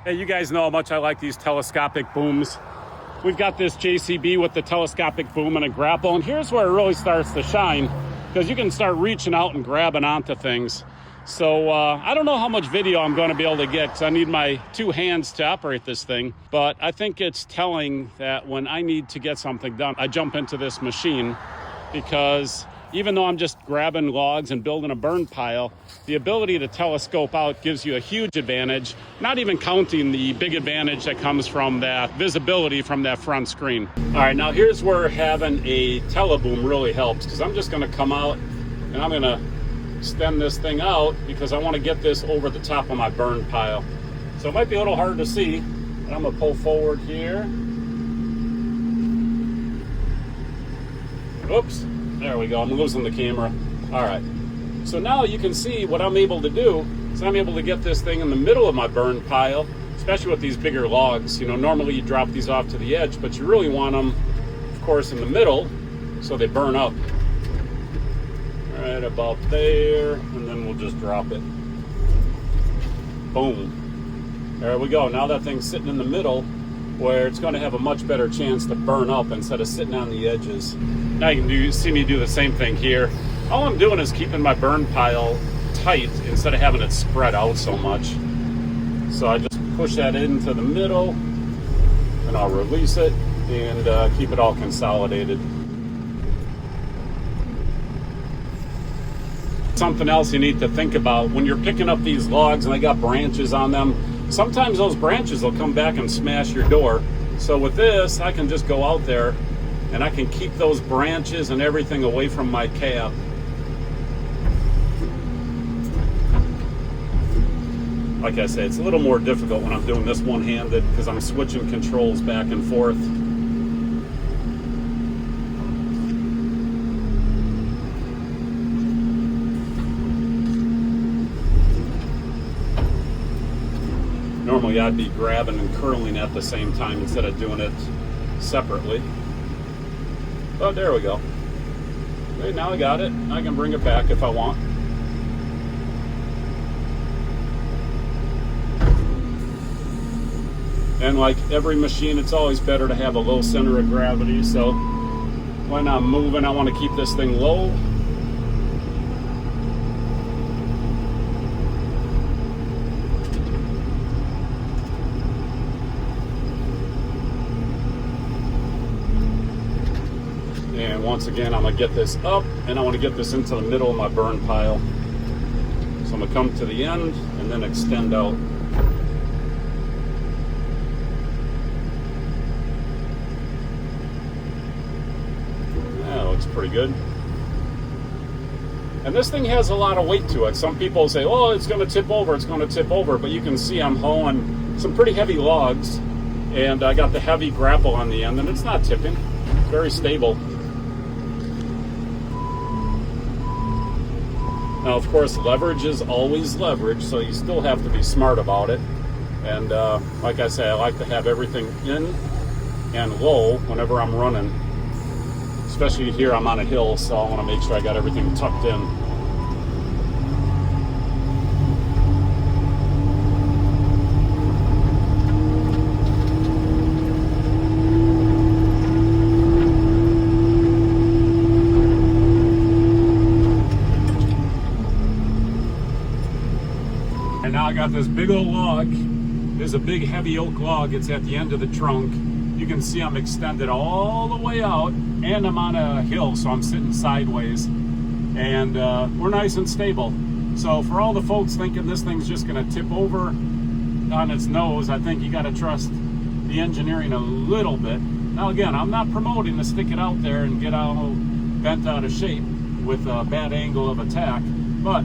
Hey, you guys know how much I like these telescopic booms. We've got this JCB with the telescopic boom and a grapple, and here's where it really starts to shine, because you can start reaching out and grabbing onto things. So I don't know how much video I'm going to be able to get, because I need my two hands to operate this thing, but I think it's telling that when I need to get something done, I jump into this machine, because even though I'm just grabbing logs and building a burn pile, the ability to telescope out gives you a huge advantage, not even counting the big advantage that comes from that visibility from that front screen. All right, now here's where having a Teleboom really helps, because I'm just going to come out and I'm going to extend this thing out because I want to get this over the top of my burn pile. So it might be a little hard to see, but I'm going to pull forward here. Oops. There we go, I'm losing the camera. All right, so now you can see what I'm able to do is I'm able to get this thing in the middle of my burn pile, especially with these bigger logs. You know, normally you drop these off to the edge, but you really want them, of course, in the middle so they burn up. Right about there, and then we'll just drop it. Boom. There we go, now that thing's sitting in the middle where it's going to have a much better chance to burn up instead of sitting on the edges. Now you can see me do the same thing here. All I'm doing is keeping my burn pile tight instead of having it spread out so much. So I just push that into the middle, and I'll release it and keep it all consolidated. Something else you need to think about when you're picking up these logs and they got branches on them, sometimes those branches will come back and smash your door. So with this, I can just go out there and I can keep those branches and everything away from my cab. Like I say, it's a little more difficult when I'm doing this one-handed because I'm switching controls back and forth. Normally I'd be grabbing and curling at the same time instead of doing it separately. Oh, there we go. Okay, now I got it. I can bring it back if I want. And like every machine, it's always better to have a low center of gravity. So when I'm moving, I want to keep this thing low. And once again, I'm going to get this up, and I want to get this into the middle of my burn pile. So I'm going to come to the end and then extend out. That looks pretty good. And this thing has a lot of weight to it. Some people say, oh, it's going to tip over, it's going to tip over. But you can see I'm hauling some pretty heavy logs, and I got the heavy grapple on the end, and it's not tipping. It's very stable. Now, of course, leverage is always leverage, so you still have to be smart about it. And like I say, I like to have everything in and low whenever I'm running. Especially here, I'm on a hill, so I want to make sure I got everything tucked in. And now I got this big old log. There's a big heavy oak log. It's at the end of the trunk. You can see I'm extended all the way out, and I'm on a hill, so I'm sitting sideways. And we're nice and stable. So for all the folks thinking this thing's just gonna tip over on its nose, I think you gotta trust the engineering a little bit. Now again, I'm not promoting to stick it out there and get all bent out of shape with a bad angle of attack, but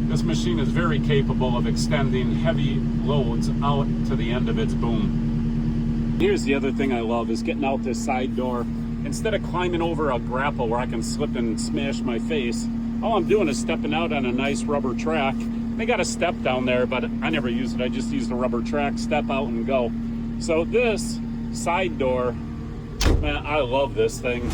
this machine is very capable of extending heavy loads out to the end of its boom. Here's the other thing I love is getting out this side door. Instead of climbing over a grapple where I can slip and smash my face, all I'm doing is stepping out on a nice rubber track. They got a step down there, but I never use it. I just use the rubber track, step out and go. So this side door, man, I love this thing.